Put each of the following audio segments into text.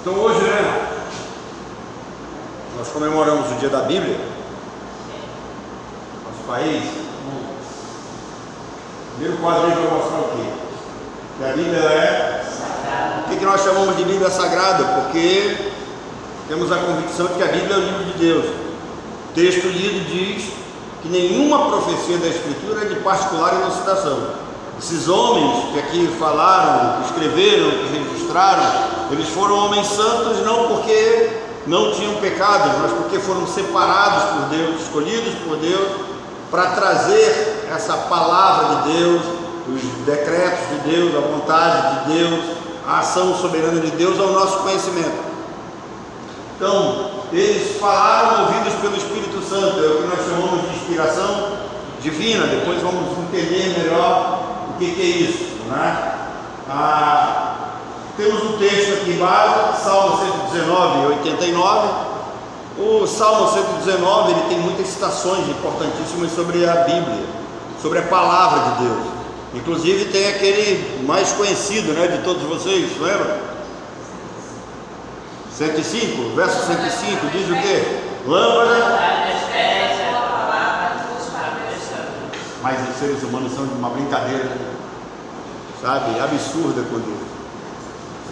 Então hoje, né, nós comemoramos o Dia da Bíblia, nosso país. O primeiro quadro aí vai mostrar o quê? Que a Bíblia é sagrada. Por que nós chamamos de Bíblia Sagrada? Porque temos a convicção de que a Bíblia é o livro de Deus. O texto lido diz que nenhuma profecia da Escritura é de particular elucidação. Esses homens que aqui falaram, que escreveram, que registraram, eles foram homens santos não porque não tinham pecados, mas porque foram separados por Deus, escolhidos por Deus, para trazer essa palavra de Deus, os decretos de Deus, a vontade de Deus, a ação soberana de Deus ao nosso conhecimento. Então, eles falaram ouvidos pelo Espírito Santo, é o que nós chamamos de inspiração divina. Depois vamos entender melhor o que é isso, né? Temos um texto aqui base, Salmo 119, 89. O Salmo 119 ele tem muitas citações importantíssimas sobre a Bíblia, sobre a palavra de Deus. Inclusive tem aquele mais conhecido, né, de todos vocês, lembra? 105, verso 105, diz o quê? Lâmpada. Mas os seres humanos são de uma brincadeira, sabe, absurda com Deus.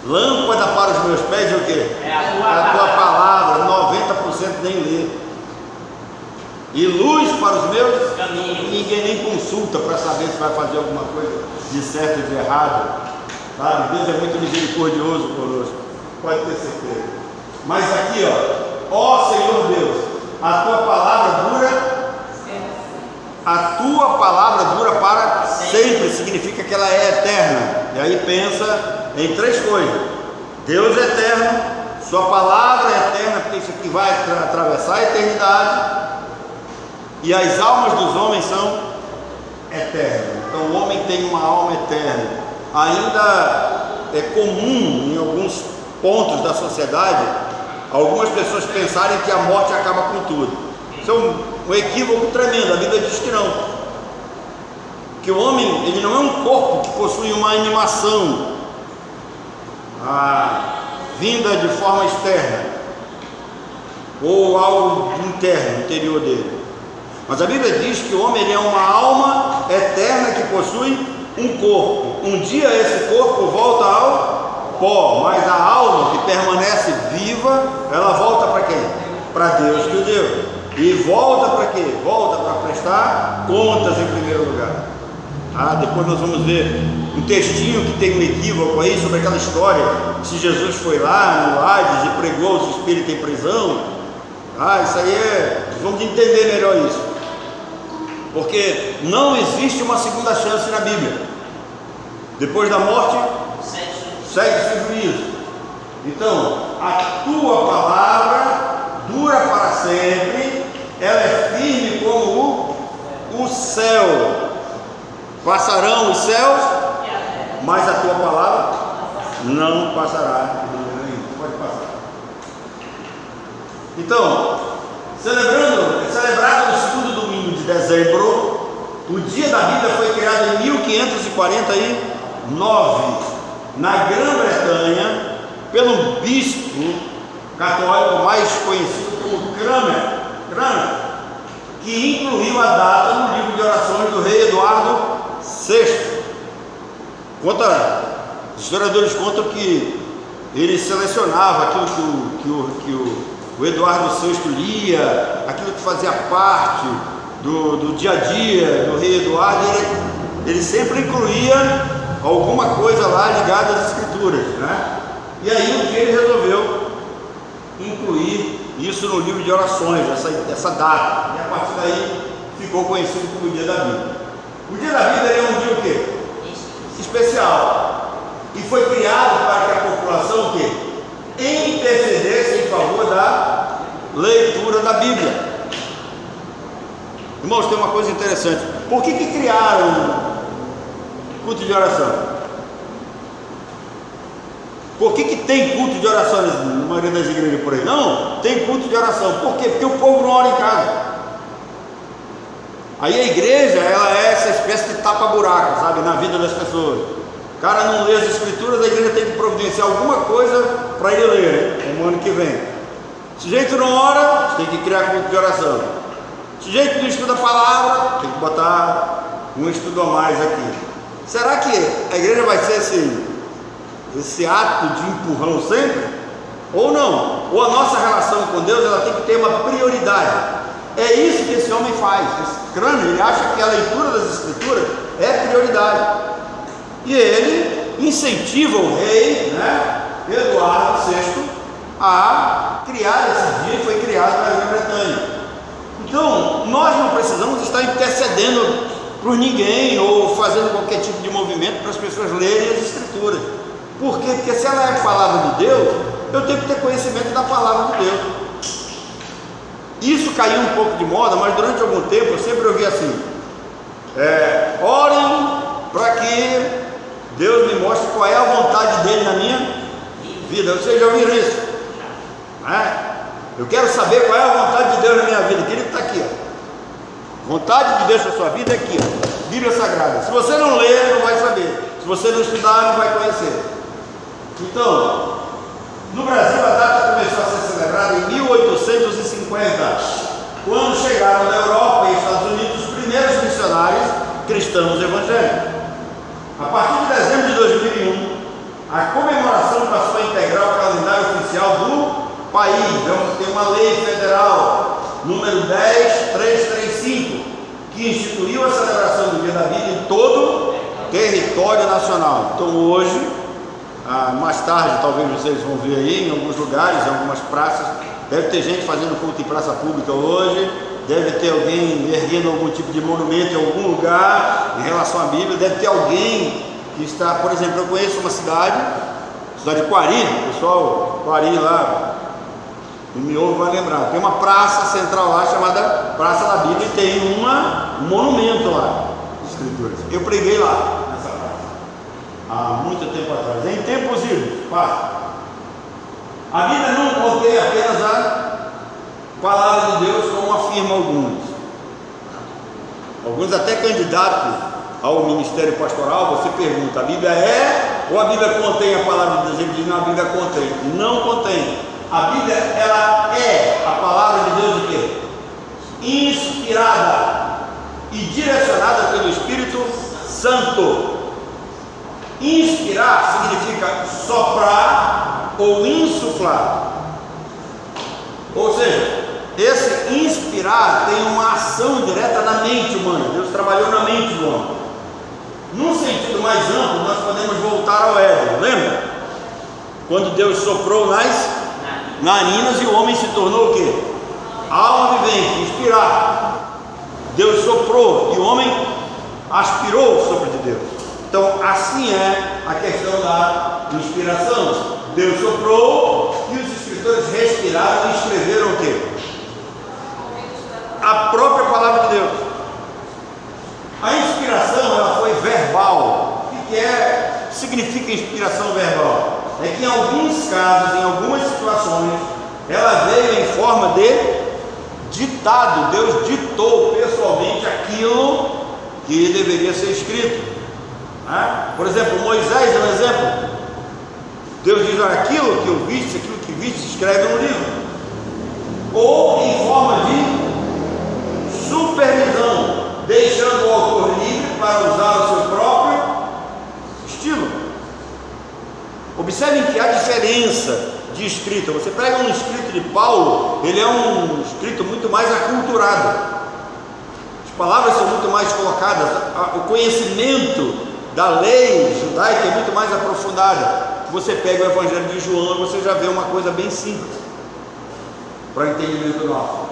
Lâmpada para os meus pés é o quê? É a tua palavra, 90% nem lê. E luz para os meus caminhos. Ninguém nem consulta para saber se vai fazer alguma coisa de certo ou de errado, sabe? Deus é muito misericordioso conosco, pode ter certeza. Mas aqui, ó Senhor Deus, a tua palavra dura. A tua palavra dura para sempre, significa que ela é eterna. E aí pensa em três coisas: Deus é eterno, sua palavra é eterna, porque isso aqui vai atravessar a eternidade, e as almas dos homens são eternas. Então o homem tem uma alma eterna. Ainda é comum em alguns pontos da sociedade algumas pessoas pensarem que a morte acaba com tudo. Isso é um equívoco tremendo. A Bíblia diz que não, que o homem ele não é um corpo que possui uma animação vinda de forma externa ou algo interno, interior dele. Mas a Bíblia diz que o homem ele é uma alma eterna que possui um corpo. Um dia esse corpo volta ao pó, mas a alma que permanece viva, ela volta para quem? Para Deus que o deu. E volta para quê? Volta para prestar contas em primeiro lugar. Depois nós vamos ver um textinho que tem um equívoco aí sobre aquela história, se Jesus foi lá no Hades e pregou os espíritos em prisão. Isso aí vamos entender melhor isso, porque não existe uma segunda chance na Bíblia. Depois da morte segue-se o juízo. Então a tua palavra dura para sempre, ela é firme como o céu. Passarão os céus, mas a tua palavra não passará. Pode passar. Então, celebrado no segundo domingo de dezembro, o dia da Bíblia foi criado em 1549, na Grã-Bretanha, pelo bispo católico mais conhecido como Cranmer, que incluiu a data no livro de orações do rei Eduardo VI. Os historiadores contam que ele selecionava aquilo que o Eduardo VI lia, aquilo que fazia parte do dia a dia do rei Eduardo. Ele sempre incluía alguma coisa lá ligada às escrituras, né? E aí um dia ele resolveu incluir isso no livro de orações, essa data, e a partir daí ficou conhecido como o dia da Bíblia. O dia da Bíblia é um dia o quê? Especial, e foi criado para que a população o quê? Intercedesse em favor da leitura da Bíblia. Irmãos, tem uma coisa interessante. Por que criaram culto de oração? Por que tem culto de oração na maioria das igrejas por aí? Não, tem culto de oração. Por quê? Porque o povo não ora em casa. Aí a igreja, ela é essa espécie de tapa-buraco, sabe, na vida das pessoas. cara não lê as escrituras, a igreja tem que providenciar alguma coisa para ele ler, no ano que vem. Se o sujeito não ora, tem que criar culto de oração. Se o sujeito não estuda a palavra, tem que botar um estudo a mais aqui. Será que a igreja vai ser esse ato de empurrão sempre? Ou não? Ou a nossa relação com Deus, ela tem que ter uma prioridade. É isso que esse homem faz. Esse crânio, ele acha que a leitura das escrituras é prioridade. E ele incentiva o rei, né, Eduardo VI, a criar esse dia que foi criado na Grã-Bretanha. Então, nós não precisamos estar intercedendo por ninguém ou fazendo qualquer tipo de movimento para as pessoas lerem as escrituras. Por quê? Porque se ela é a palavra de Deus, eu tenho que ter conhecimento da palavra de Deus. Isso caiu um pouco de moda, mas durante algum tempo eu sempre ouvi assim: orem para que Deus me mostre qual é a vontade dele na minha vida. Vocês já ouviram isso? Eu quero saber qual é a vontade de Deus na minha vida. Querido, está aqui, ó. Vontade de Deus na sua vida é aqui, ó. Bíblia Sagrada. Se você não ler, não vai saber. Se você não estudar, não vai conhecer. Então, no Brasil a data começou a ser celebrada em 1850, quando chegaram da Europa e Estados Unidos os primeiros missionários cristãos evangélicos. A partir de dezembro de 2001, a comemoração passou a integrar o calendário oficial do país. Vamos ter uma lei federal, número 10335, que instituiu a celebração do Dia da Vida em todo o território nacional. Então hoje, mais tarde, talvez vocês vão ver aí, em alguns lugares, em algumas praças, deve ter gente fazendo culto em praça pública hoje, deve ter alguém erguendo algum tipo de monumento em algum lugar em relação à Bíblia, deve ter alguém que está, por exemplo, eu conheço uma cidade de Quari, pessoal, Quari lá, o Miolo vai lembrar, tem uma praça central lá chamada Praça da Bíblia e tem um monumento lá, de escrituras. Eu preguei lá nessa praça há muito tempo atrás, em tempos idos, a Bíblia não contém apenas a palavra de Deus, como afirmam alguns até candidatos ao ministério pastoral. Você pergunta: a Bíblia é ou a Bíblia contém a palavra de Deus? Ele diz: não, a Bíblia contém. Não contém. A Bíblia, ela é a palavra de Deus, o quê? Inspirada e direcionada pelo Espírito Santo. Inspirar significa soprar ou insuflar. Ou seja, esse inspirar tem uma ação direta na mente humana. Deus trabalhou na mente do homem. Num sentido mais amplo, nós podemos voltar ao Éden. Lembra? Quando Deus soprou nas narinas e o homem se tornou o quê? Alma vivente, inspirar. Deus soprou e o homem aspirou o sopro de Deus. Então, assim é a questão da inspiração. Deus soprou e os escritores respiraram e escreveram o quê? A própria palavra de Deus. A inspiração, ela foi verbal. O que significa inspiração verbal? É que em alguns casos, em algumas situações, ela veio em forma de ditado. Deus ditou pessoalmente aquilo que deveria ser escrito. Por exemplo, Moisés é um exemplo. Deus diz: olha, aquilo que viste, escreve no livro. Ou em forma de supervisão, deixando o autor livre para usar o seu próprio estilo. Observem que há diferença de escrita. Você pega um escrito de Paulo, ele é um escrito muito mais aculturado. As palavras são muito mais colocadas, o conhecimento da lei judaica é muito mais aprofundado. Você pega o Evangelho de João, você já vê uma coisa bem simples para entendimento nosso.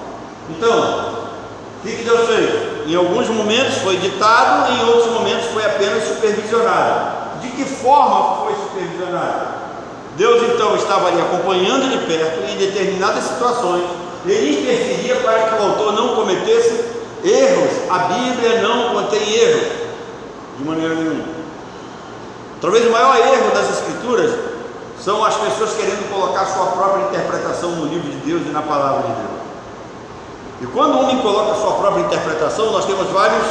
Então, o que Deus fez? Em alguns momentos foi ditado, em outros momentos foi apenas supervisionado. De que forma foi supervisionado? Deus então estava ali acompanhando de perto em determinadas situações. Ele interferia para que o autor não cometesse erros. A Bíblia não contém erros de maneira nenhuma. Talvez o maior erro das Escrituras são as pessoas querendo colocar sua própria interpretação no livro de Deus e na palavra de Deus. E quando o homem coloca a sua própria interpretação, nós temos vários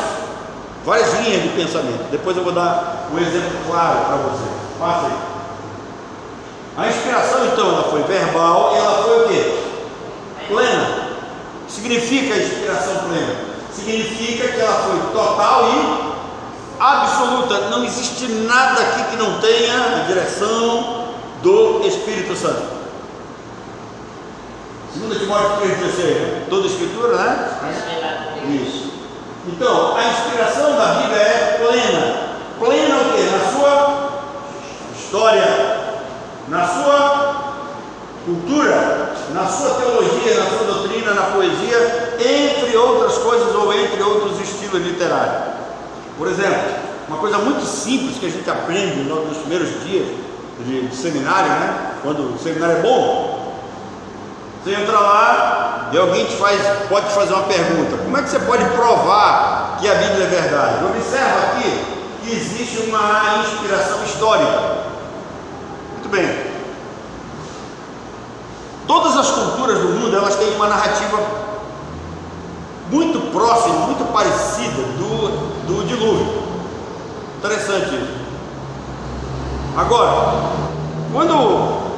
várias linhas de pensamento. Depois eu vou dar um exemplo claro para você. Passa aí. A inspiração então ela foi verbal e ela foi o quê? Plena. Significa a inspiração plena? Significa que ela foi total e absoluta. Não existe nada aqui que não tenha a direção do Espírito Santo. 2 Timóteo 3,16, né? Toda a escritura, né? Isso. Então, a inspiração da Bíblia é plena. Plena o quê? Na sua história, na sua cultura, na sua teologia, na sua doutrina, na poesia, entre outras coisas ou entre outros estilos literários. Por exemplo, uma coisa muito simples que a gente aprende nos primeiros dias de seminário, né? Quando o seminário é bom, você entra lá e alguém pode te fazer uma pergunta: como é que você pode provar que a Bíblia é verdade? Observa aqui que existe uma inspiração histórica. Muito bem. Todas as culturas do mundo, elas têm uma narrativa muito próxima, muito parecida do dilúvio. Interessante isso. Agora, quando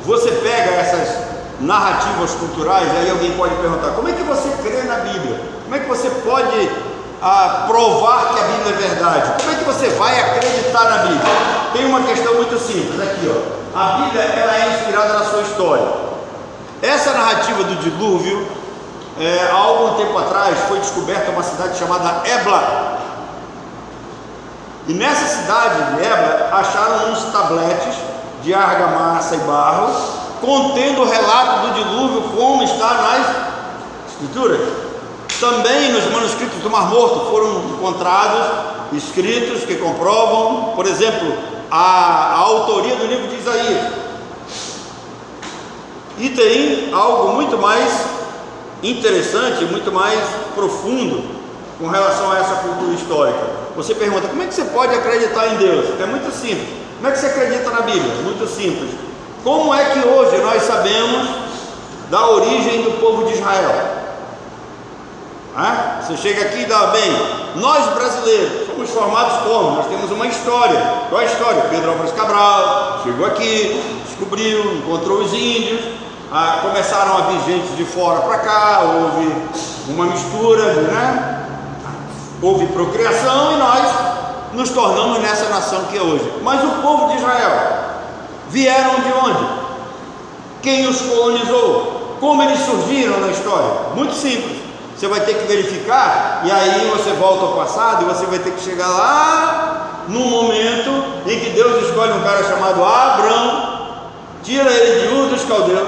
você pega essas narrativas culturais, aí alguém pode perguntar: como é que você crê na Bíblia? Como é que você pode provar que a Bíblia é verdade? Como é que você vai acreditar na Bíblia? Tem uma questão muito simples aqui, ó. A Bíblia, ela é inspirada na sua história. Essa narrativa do dilúvio, há algum tempo atrás foi descoberta uma cidade chamada Ebla. E nessa cidade de Ebla acharam uns tabletes de argamassa e barro contendo o relato do dilúvio como está nas escrituras. Também nos manuscritos do Mar Morto foram encontrados escritos que comprovam, por exemplo, a autoria do livro de Isaías. E tem algo muito mais interessante, muito mais profundo com relação a essa cultura histórica. Você pergunta: como é que você pode acreditar em Deus? É muito simples. Como é que você acredita na Bíblia? Muito simples. Como é que hoje nós sabemos da origem do povo de Israel? Você chega aqui e dá bem. Nós brasileiros somos formados como? Nós temos uma história. Qual é a história? Pedro Álvares Cabral chegou aqui, descobriu, encontrou os índios, começaram a vir gente de fora para cá, houve uma mistura, né? Houve procriação e nós nos tornamos nessa nação que é hoje. Mas o povo de Israel vieram de onde? Quem os colonizou? Como eles surgiram na história? Muito simples. Você vai ter que verificar, e aí você volta ao passado e você vai ter que chegar lá no momento em que Deus escolhe um cara chamado Abrão, tira ele de Ur dos Caldeus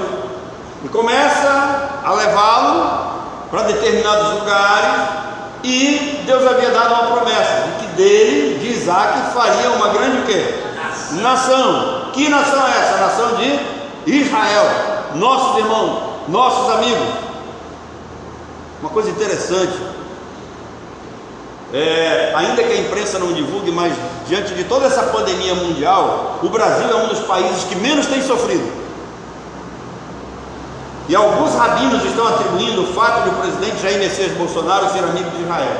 e começa a levá-lo para determinados lugares. E Deus havia dado uma promessa de que dele, de Isaac, faria uma grande o quê? Nação. Que nação é essa? A nação de Israel, nossos irmãos, nossos amigos. Uma coisa interessante, ainda que a imprensa não divulgue, mas diante de toda essa pandemia mundial, o Brasil é um dos países que menos tem sofrido. E alguns rabinos estão atribuindo o fato de o presidente Jair Messias Bolsonaro ser amigo de Israel.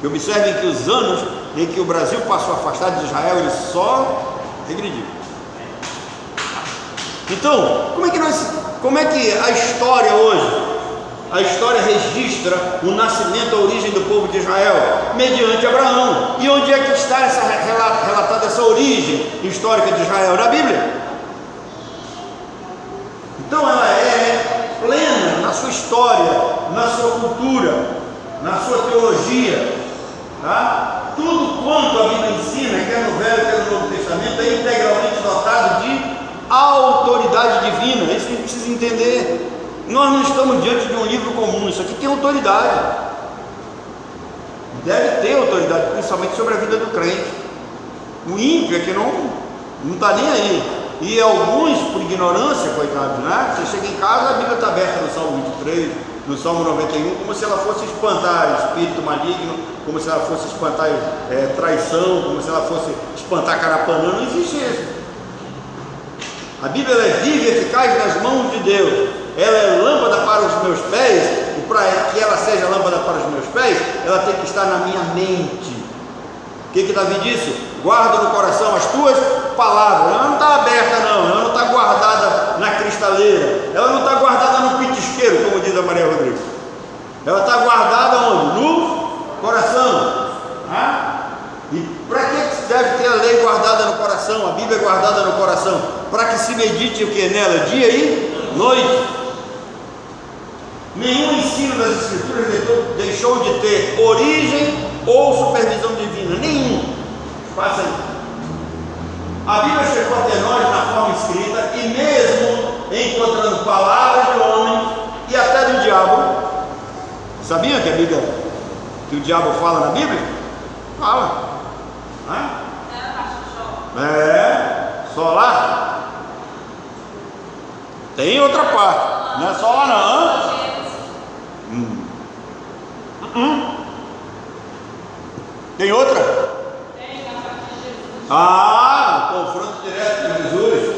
E observem que os anos em que o Brasil passou afastado de Israel, ele só regrediu. Então, como é que a história hoje, a história registra o nascimento, a origem do povo de Israel? Mediante Abraão. E onde é que está relatada essa origem histórica de Israel? Na Bíblia. Então ela é plena na sua história, na sua cultura, na sua teologia, tá? Tudo quanto a Bíblia ensina, quer no Velho, quer no Novo Testamento, é integralmente dotado de autoridade divina. É isso que a gente precisa entender. Nós não estamos diante de um livro comum, isso aqui tem autoridade. Deve ter autoridade, principalmente sobre a vida do crente. O ímpio é que não está nem aí. E alguns, por ignorância, coitados, né? Você chega em casa, a Bíblia está aberta no Salmo 23, no Salmo 91, como se ela fosse espantar espírito maligno, como se ela fosse espantar traição, como se ela fosse espantar carapanã. Não existe isso. A Bíblia é viva e eficaz nas mãos de Deus. Ela é lâmpada para os meus pés e para que ela seja lâmpada para os meus pés, ela tem que estar na minha mente. O que Davi disse? Guarda no coração as tuas palavras. Ela não está aberta não, ela não está guardada na cristaleira, ela não está guardada no pitisqueiro, como diz a Maria Rodrigues. Ela está guardada onde? No coração. E para que se deve ter a lei guardada no coração, a Bíblia guardada no coração? Para que se medite o que nela? Dia e noite. Nenhum ensino das Escrituras deixou de ter origem ou supervisão divina. Nenhum. Faça aí. A Bíblia chegou até nós na forma escrita e mesmo encontrando palavras de homem e até do diabo. Sabia que a Bíblia, que o diabo fala na Bíblia? Fala. Só lá? Tem outra parte, não é só lá não. Tem outra? Tem, na parte de Jesus. Confronto direto com Jesus.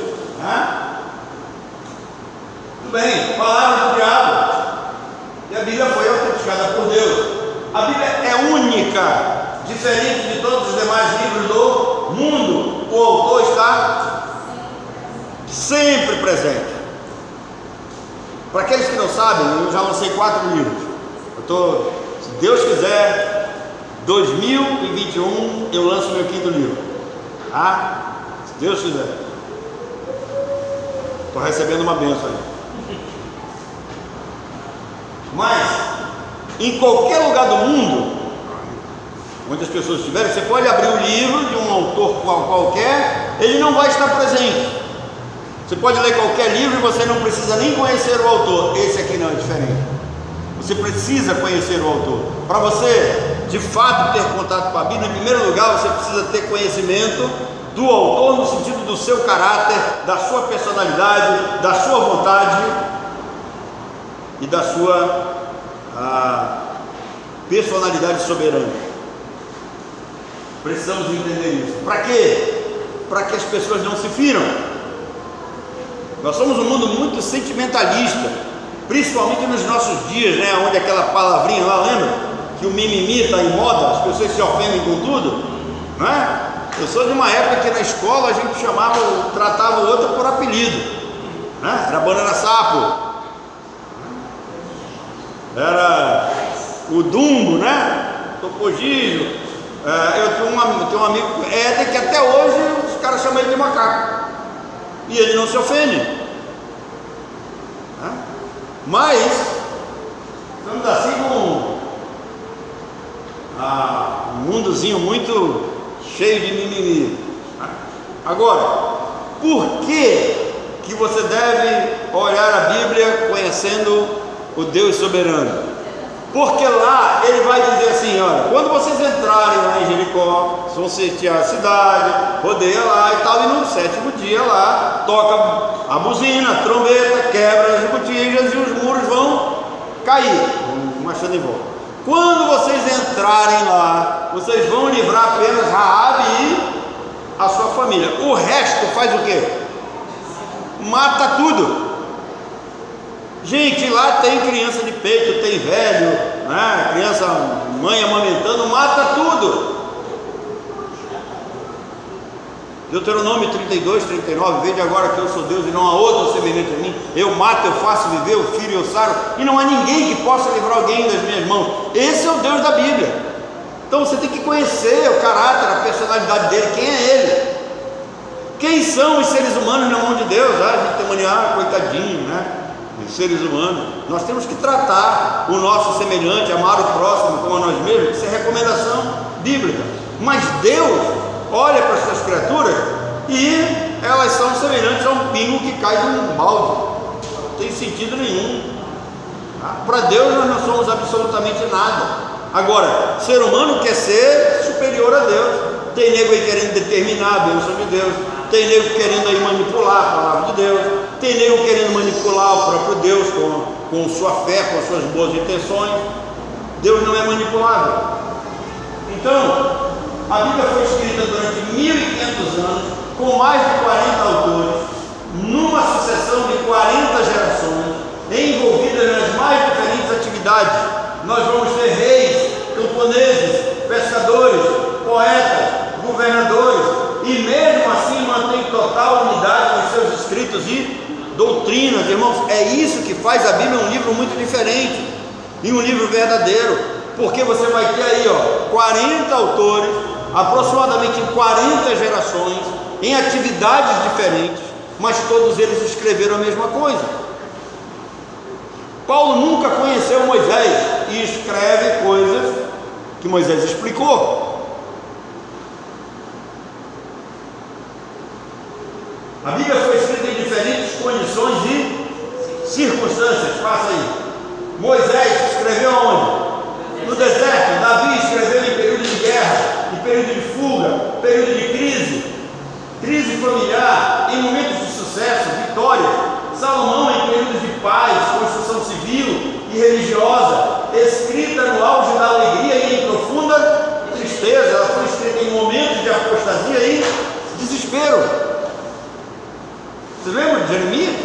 Tudo bem, palavra do diabo. E a Bíblia foi autenticada por Deus. A Bíblia é única, diferente de todos os demais livros do mundo. O autor está sempre presente. Para aqueles que não sabem, eu já lancei 4 livros. Se Deus quiser, 2021 eu lanço meu 5º livro. Se Deus quiser. Estou recebendo uma bênção aí. Mas em qualquer lugar do mundo onde as pessoas estiverem, você pode abrir o livro de um autor qualquer, ele não vai estar presente. Você pode ler qualquer livro e você não precisa nem conhecer o autor. Esse aqui não é diferente. Você precisa conhecer o autor. Para você de fato ter contato com a Bíblia, em primeiro lugar você precisa ter conhecimento do autor no sentido do seu caráter, da sua personalidade, da sua vontade e da sua personalidade soberana. Precisamos entender isso. Para quê? Para que as pessoas não se firam. Nós somos um mundo muito sentimentalista, principalmente nos nossos dias, né? Onde aquela palavrinha lá, lembra? Que o mimimi está em moda, as pessoas se ofendem com tudo, não é? Eu sou de uma época que na escola a gente tratava o outro por apelido, né? Era banana sapo, era o Dumbo, né? Topogijo. Eu tenho um amigo Éder que até hoje os caras chamam ele de macaco e ele não se ofende, mas estamos assim com um mundozinho muito cheio de mimimi. Agora, por que você deve olhar a Bíblia conhecendo o Deus soberano? Porque lá ele vai dizer assim: olha, quando vocês entrarem lá em Jericó, vão sitiar a cidade, rodeia lá e tal, e no 7º dia lá, toca a buzina, a trombeta, quebra as botijas e os muros vão cair, vão marchando em volta. Quando vocês entrarem lá, vocês vão livrar apenas Raabe e a sua família. O resto faz o quê? Mata tudo. Gente, lá tem criança de peito, tem velho, né? Criança, mãe amamentando, mata tudo. Deuteronômio 32, 39, vede agora que eu sou Deus e não há outro semelhante a mim. Eu mato, eu faço viver, eu firo e eu saro, e não há ninguém que possa livrar alguém das minhas mãos. Esse é o Deus da Bíblia. Então você tem que conhecer o caráter, a personalidade dele, quem é ele. Quem são os seres humanos na mão de Deus? A gente tem mania, coitadinho, né? Os seres humanos. Nós temos que tratar o nosso semelhante, amar o próximo como a nós mesmos. Isso é recomendação bíblica. Mas Deus olha para as suas criaturas e elas são semelhantes a um pingo que cai de um balde. Não tem sentido nenhum. Para Deus nós não somos absolutamente nada. Agora, ser humano quer ser superior a Deus. Tem nego aí querendo determinar a bênção de Deus, tem nego querendo aí manipular a palavra de Deus, tem nego querendo manipular o próprio Deus com sua fé, com suas boas intenções. Deus não é manipulável. Então, a Bíblia foi escrita durante 1500 anos, com mais de 40 autores, numa sucessão de 40 gerações, envolvidas nas mais diferentes atividades e doutrinas. Irmãos, é isso que faz a Bíblia um livro muito diferente e um livro verdadeiro, porque você vai ter aí 40 autores, aproximadamente em 40 gerações, em atividades diferentes, mas todos eles escreveram a mesma coisa. Paulo nunca conheceu Moisés e escreve coisas que Moisés explicou. A Bíblia foi escrita em diferentes condições e circunstâncias. Passa aí. Moisés escreveu onde? No deserto. Davi escreveu em período de guerra, em período de fuga, período de crise familiar, em momentos de sucesso, vitórias. Salomão em períodos de paz, construção civil e religiosa, escrita no auge da alegria e em profunda tristeza. Ela foi escrita em momentos de apostasia e desespero. Vocês lembram de Jeremias?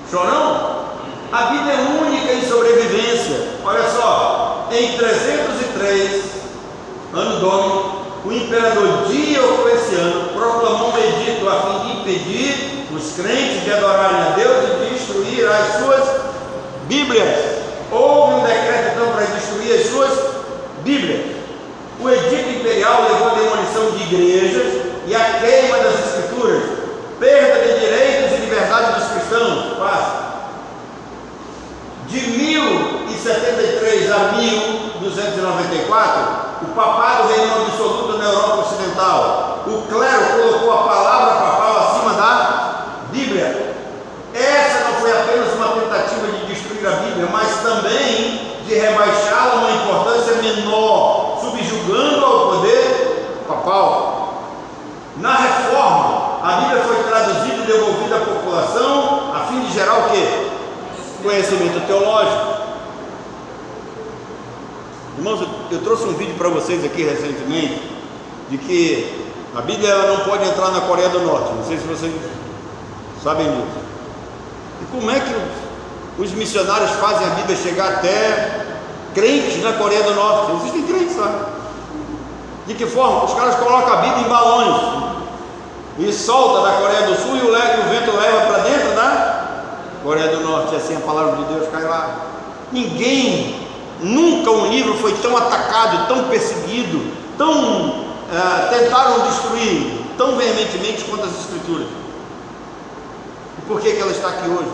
Chorão? A Bíblia é única em sobrevivência. Olha só, em 303, ano domini, o imperador Diocleciano proclamou um edito a fim de impedir os crentes de adorarem a Deus e destruir as suas Bíblias. Houve um decreto então para destruir as suas Bíblias. O edito imperial levou a demolição de igrejas e a queima das escrituras, perda de direitos e liberdade dos cristãos. Passa. De 1073 a 1294, o papado reinou absoluto na Europa Ocidental. O clero colocou a palavra papal acima da Bíblia. Essa não foi apenas uma tentativa de destruir a Bíblia, mas também de rebaixá-la a uma importância menor, subjugando ao poder papal. Na Reforma, a Bíblia foi traduzida e devolvida à população a fim de gerar o quê? Conhecimento teológico. Irmãos, eu trouxe um vídeo para vocês aqui recentemente de que a Bíblia ela não pode entrar na Coreia do Norte. Não sei se vocês sabem disso. E como é que os missionários fazem a Bíblia chegar até crentes na Coreia do Norte? Existem crentes lá. De que forma? Os caras colocam a Bíblia em balões e solta da Coreia do Sul e o vento leva para dentro da Coreia do Norte. E assim a palavra de Deus cai lá. Nunca um livro foi tão atacado, tão perseguido, tentaram destruir tão veementemente quanto as Escrituras. E por que ela está aqui hoje?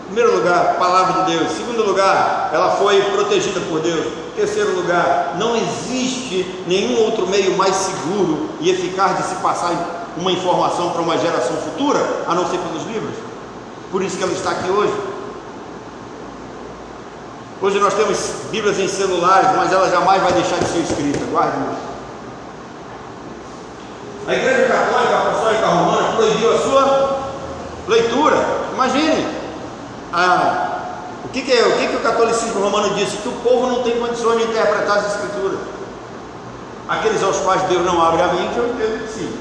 Em primeiro lugar, palavra de Deus. Em segundo lugar, ela foi protegida por Deus. Em terceiro lugar, não existe nenhum outro meio mais seguro e eficaz de se passar uma informação para uma geração futura, a não ser pelos livros. Por isso que ela está aqui hoje. Hoje nós temos Bíblias em celulares, mas ela jamais vai deixar de ser escrita. Guarde isso. A Igreja Católica Apostólica Romana proibiu a sua leitura. Imagine. O que o catolicismo romano disse? Que o povo não tem condições de interpretar as Escrituras. Aqueles aos quais Deus não abre a mente, eu entendo que sim.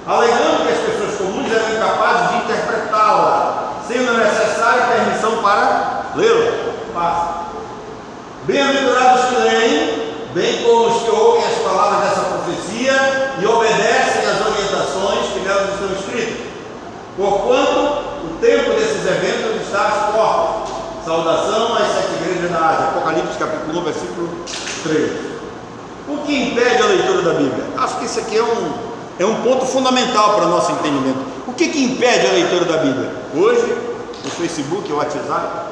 Alegando que as pessoas comuns eram incapazes de interpretá-la, sendo necessária permissão para lê-la. Bem-aventurados que leem, bem como os que ouvem as palavras dessa profecia e obedecem às orientações que nelas estão escritas, porquanto o tempo desses eventos está às portas. Saudação às 7 igrejas da Ásia. Apocalipse capítulo 1, versículo 3. O que impede a leitura da Bíblia? Acho que isso aqui é um ponto fundamental para o nosso entendimento. O que impede a leitura da Bíblia? Hoje, o Facebook, o WhatsApp,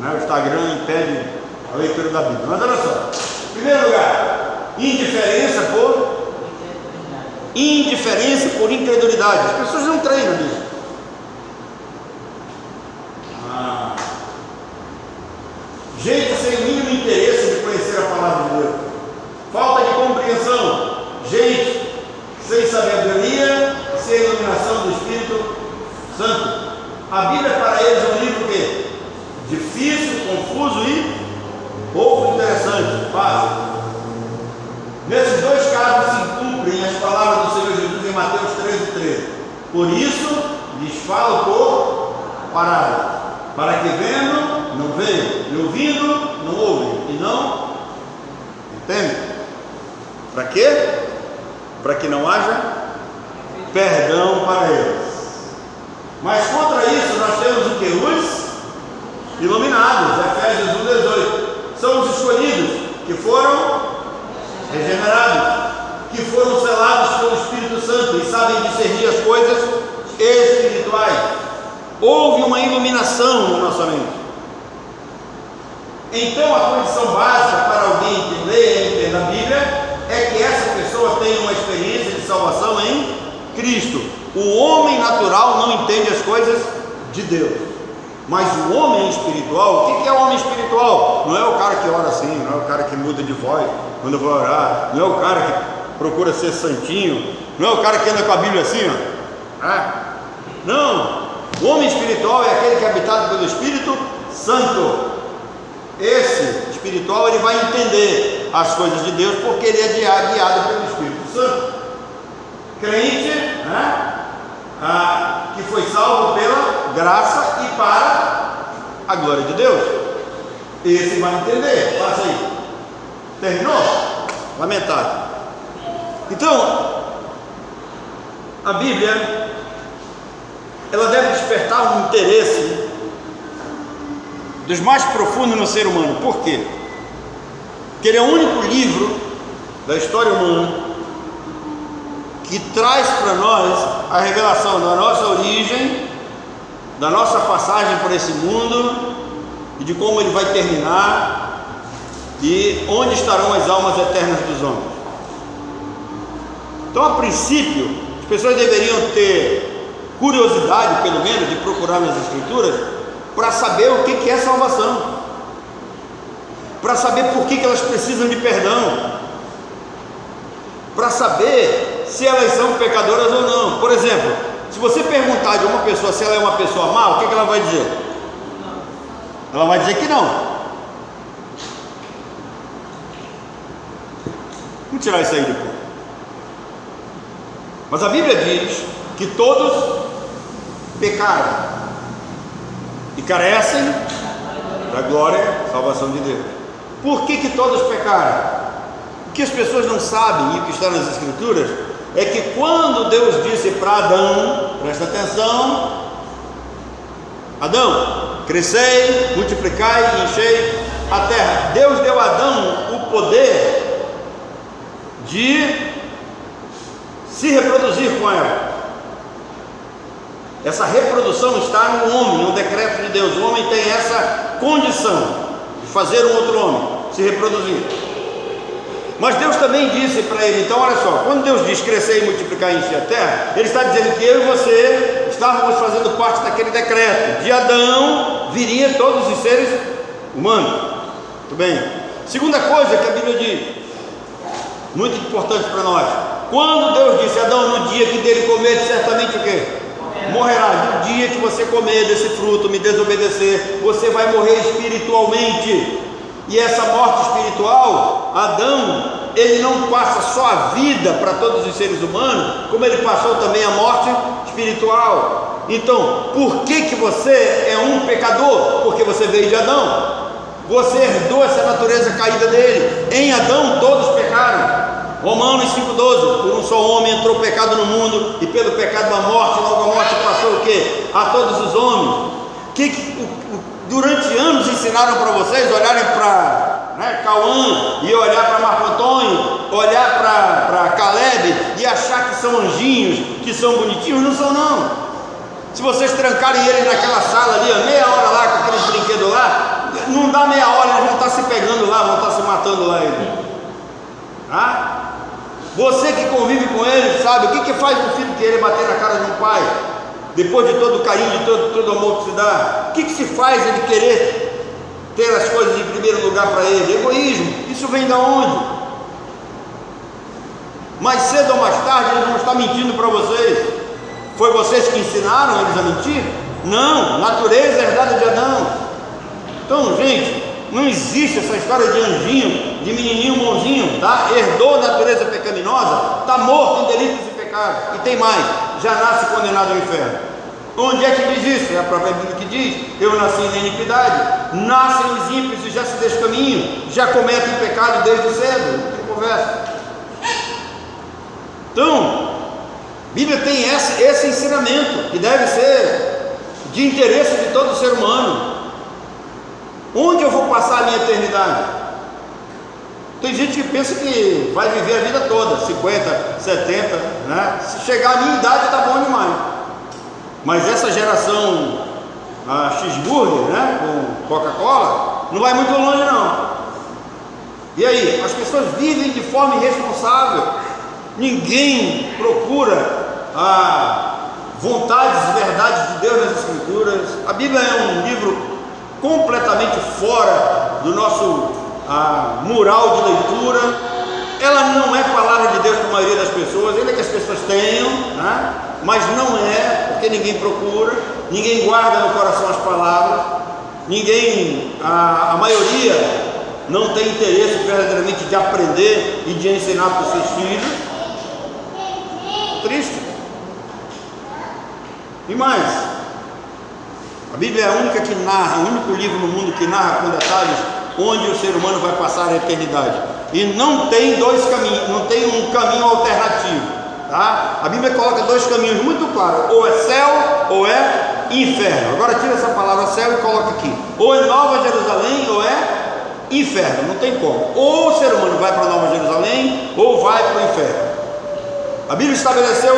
o Instagram impede a leitura da Bíblia. Mas olha só, em primeiro lugar, indiferença por incredulidade. As pessoas não creem na Bíblia. Gente sem o mínimo interesse de conhecer a palavra de Deus. Falta de compreensão. Gente sem sabedoria, sem iluminação do Espírito Santo. A Bíblia para eles é um livro que difícil, confuso e pouco interessante, fácil. Nesses dois casos se cumprem as palavras do Senhor Jesus em Mateus 13:13. Por isso lhes falo por parábolas, para que vendo não veem, e ouvindo não ouvem, e não entendem. Para quê? Para que não haja perdão para eles. Mas contra isso os iluminados, Efésios 1:18. São os escolhidos, que foram regenerados, que foram selados pelo Espírito Santo e sabem discernir as coisas espirituais. Houve uma iluminação na nossa mente. Então a condição básica para alguém que lê e entenda a Bíblia é que essa pessoa tenha uma experiência de salvação em Cristo. O homem natural não entende as coisas de Deus, mas o homem espiritual, o que é o homem espiritual? Não é o cara que ora assim, não é o cara que muda de voz quando vai orar, não é o cara que procura ser santinho, não é o cara que anda com a Bíblia assim, ó. Não, o homem espiritual é aquele que é habitado pelo Espírito Santo. Esse espiritual, ele vai entender as coisas de Deus, porque ele é guiado pelo Espírito Santo. Crente, que foi salvo pela graça e para a glória de Deus. Esse vai entender. Passa aí. Terminou? Lamentável. Então, a Bíblia, ela deve despertar um interesse dos mais profundos no ser humano. Por quê? Porque ele é o único livro da história humana que traz para nós a revelação da nossa origem, da nossa passagem por esse mundo e de como ele vai terminar e onde estarão as almas eternas dos homens. Então, a princípio, as pessoas deveriam ter curiosidade, pelo menos, de procurar nas Escrituras para saber o que é salvação, para saber por que elas precisam de perdão, para saber se elas são pecadoras ou não. Por exemplo, se você perguntar de uma pessoa se ela é uma pessoa má, o que ela vai dizer? Ela vai dizer que não. Vamos tirar isso aí depois. Mas a Bíblia diz que todos pecaram e carecem da glória e salvação de Deus. Por que todos pecaram? O que as pessoas não sabem, e o que está nas Escrituras, é que quando Deus disse para Adão, presta atenção, Adão, crescei, multiplicai e enchei a terra. Deus deu a Adão o poder de se reproduzir com ela. Essa reprodução está no homem, no decreto de Deus. O homem tem essa condição de fazer um outro homem, se reproduzir. Mas Deus também disse para ele, então olha só, quando Deus diz crescer e multiplicar e encher a terra, Ele está dizendo que eu e você estávamos fazendo parte daquele decreto. De Adão viria todos os seres humanos. Muito bem. Segunda coisa que a Bíblia diz, muito importante para nós, quando Deus disse, Adão, no dia que dele comer, certamente o quê? Morrerá. No dia que você comer desse fruto, me desobedecer, você vai morrer espiritualmente. E essa morte espiritual, Adão, ele não passa só a vida para todos os seres humanos, como ele passou também a morte espiritual. Então, por que você é um pecador? Porque você veio de Adão. Você herdou essa natureza caída dele. Em Adão todos pecaram. Romanos 5,12, por um só homem entrou o pecado no mundo, e pelo pecado a morte, logo a morte passou o quê? A todos os homens. Durante anos ensinaram para vocês olharem para Cauã, e olhar para Marco Antônio, olhar para Caleb, e achar que são anjinhos, que são bonitinhos. Não são não. Se vocês trancarem eles naquela sala ali, meia hora lá, com aqueles brinquedos lá, não dá meia hora, eles vão estar se pegando lá, vão estar se matando lá ainda. Você que convive com ele sabe o que faz um filho querer bater na cara de um pai, depois de todo o carinho, de todo o amor que se dá. O que se faz ele querer ter as coisas em primeiro lugar para ele? Egoísmo. Isso vem da onde? Mais cedo ou mais tarde eles vão estar mentindo para vocês. Foi vocês que ensinaram eles a mentir? Não, natureza herdada de Adão. Então, gente, não existe essa história de anjinho, de menininho bonzinho, tá? Herdou a natureza pecaminosa, está morto em delitos e pecados. E tem mais, já nasce condenado ao inferno. Onde é que diz isso? É a própria Bíblia que diz, eu nasci na iniquidade. Nascem os ímpios e já se descaminham, já cometem pecado desde cedo. Não tem conversa. Então, a Bíblia tem esse ensinamento que deve ser de interesse de todo ser humano. Onde eu vou passar a minha eternidade? Tem gente que pensa que vai viver a vida toda, 50, 70, né? Se chegar à minha idade está bom demais. Mas essa geração cheeseburger, né, com Coca-Cola, não vai muito longe não. E aí, as pessoas vivem de forma irresponsável. Ninguém procura vontades e verdades de Deus nas Escrituras. A Bíblia é um livro completamente fora do nosso mural de leitura. Ela não é palavra de Deus para a maioria das pessoas, ainda que as pessoas tenham, né? Mas não é, porque ninguém procura, ninguém guarda no coração as palavras, a maioria não tem interesse verdadeiramente de aprender e de ensinar para os seus filhos. Triste. E mais, a Bíblia é a única que narra, o único livro no mundo que narra com detalhes onde o ser humano vai passar a eternidade. E não tem dois caminhos, não tem um caminho alternativo, tá? A Bíblia coloca dois caminhos muito claros: ou é céu ou é inferno. Agora tira essa palavra céu e coloca aqui: ou é Nova Jerusalém ou é inferno. Não tem como. Ou o ser humano vai para Nova Jerusalém ou vai para o inferno. A Bíblia estabeleceu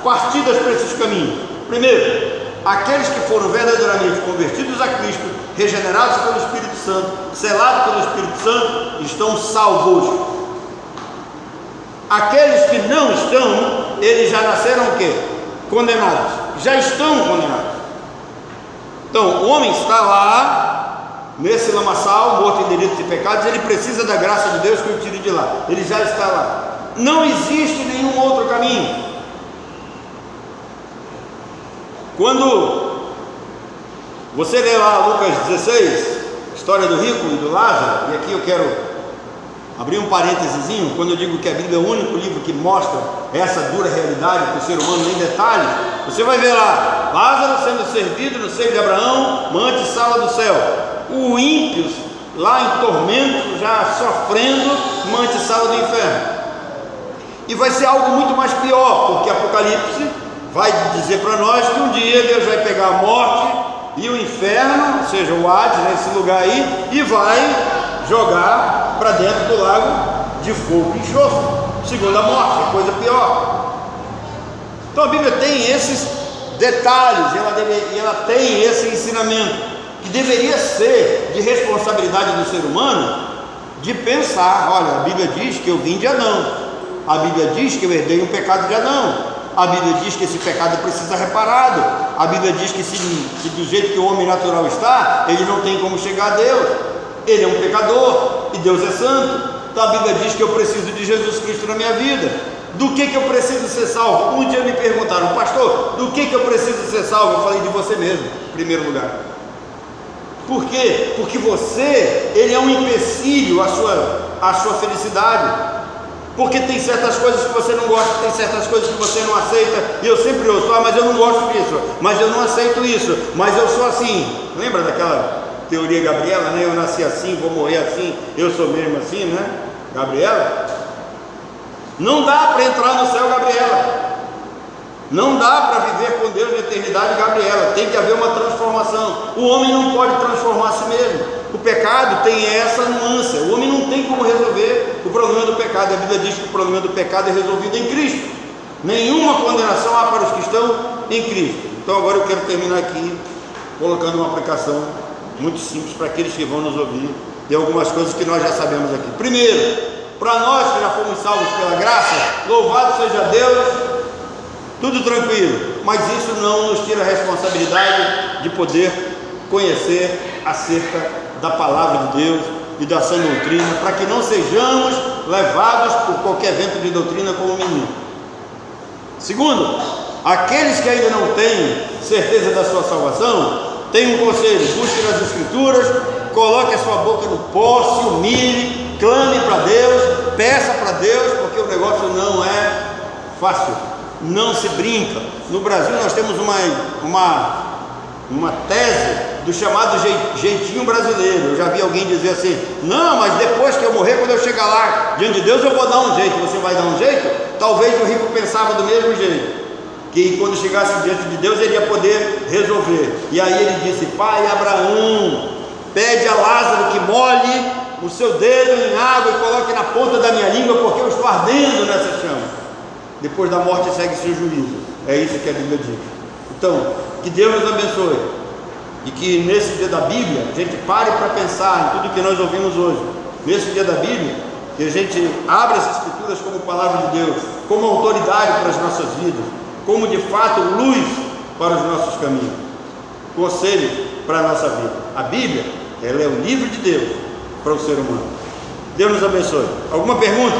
partidas para esses caminhos. Primeiro, aqueles que foram verdadeiramente convertidos a Cristo, regenerados pelo Espírito Santo, selados pelo Espírito Santo, estão salvos. Aqueles que não estão, eles já nasceram o quê? Condenados. Já estão condenados. Então, o homem está lá, nesse lamaçal, morto em delitos e pecados, ele precisa da graça de Deus que o tire de lá. Ele já está lá. Não existe nenhum outro caminho. Quando você lê lá Lucas 16, história do rico e do Lázaro, e aqui eu quero abrir um parênteses, quando eu digo que a Bíblia é o único livro que mostra essa dura realidade para o ser humano em detalhe, você vai ver lá, Lázaro sendo servido no seio de Abraão, mante sala do céu, o ímpio lá em tormento, já sofrendo, mante sala do inferno. E vai ser algo muito mais pior, porque Apocalipse vai dizer para nós que um dia Deus vai pegar a morte e o inferno, ou seja, o Hades, nesse lugar aí, e vai jogar para dentro do lago de fogo e enxofre, segunda morte, é coisa pior. Então a Bíblia tem esses detalhes, ela tem esse ensinamento, que deveria ser de responsabilidade do ser humano, de pensar: olha, a Bíblia diz que eu vim de Adão, a Bíblia diz que eu herdei o pecado de Adão, a Bíblia diz que esse pecado precisa ser reparado, a Bíblia diz que do jeito que o homem natural está, ele não tem como chegar a Deus, ele é um pecador e Deus é santo. Então a Bíblia diz que eu preciso de Jesus Cristo na minha vida. Do que eu preciso ser salvo? Um dia me perguntaram: pastor, do que eu preciso ser salvo? Eu falei: de você mesmo, em primeiro lugar. Por quê? Porque ele é um empecilho à sua felicidade. Porque tem certas coisas que você não gosta, tem certas coisas que você não aceita. E eu sempre ouço: mas eu não gosto disso, mas eu não aceito isso, mas eu sou assim. Lembra daquela teoria Gabriela, né? Eu nasci assim, vou morrer assim, eu sou mesmo assim, né? Gabriela? Não dá para entrar no céu, Gabriela. Não dá para viver com Deus na eternidade, Gabriela. Tem que haver uma transformação. O homem não pode transformar a si mesmo. O pecado tem essa nuance. O homem não tem como resolver o problema do pecado. A Bíblia diz que o problema do pecado é resolvido em Cristo. Nenhuma condenação há para os que estão em Cristo. Então agora eu quero terminar aqui colocando uma aplicação muito simples para aqueles que vão nos ouvir, de algumas coisas que nós já sabemos aqui. Primeiro, para nós que já fomos salvos pela graça, louvado seja Deus, tudo tranquilo, mas isso não nos tira a responsabilidade de poder conhecer acerca da palavra de Deus e da sã doutrina, para que não sejamos levados por qualquer vento de doutrina como menino. Segundo, aqueles que ainda não têm certeza da sua salvação, tem um conselho: busque nas Escrituras, coloque a sua boca no pó, se humilhe, clame para Deus, peça para Deus, porque o negócio não é fácil, não se brinca. No Brasil nós temos uma tese do chamado jeitinho brasileiro. Eu já vi alguém dizer assim: não, mas depois que eu morrer, quando eu chegar lá diante de Deus, eu vou dar um jeito. Você vai dar um jeito? Talvez o rico pensava do mesmo jeito. que quando chegasse diante de Deus ele ia poder resolver. E aí ele disse: pai Abraão, pede a Lázaro que molhe o seu dedo em água e coloque na ponta da minha língua, porque eu estou ardendo nessa chama. Depois da morte segue-se o juízo. É isso que a Bíblia diz. Então, que Deus nos abençoe, e que nesse dia da Bíblia a gente pare para pensar em tudo que nós ouvimos hoje. Nesse dia da Bíblia, que a gente abra as Escrituras como palavra de Deus, como autoridade para as nossas vidas, como de fato luz para os nossos caminhos, conselho para a nossa vida. A Bíblia, ela é o livro de Deus para o ser humano. Deus nos abençoe. Alguma pergunta?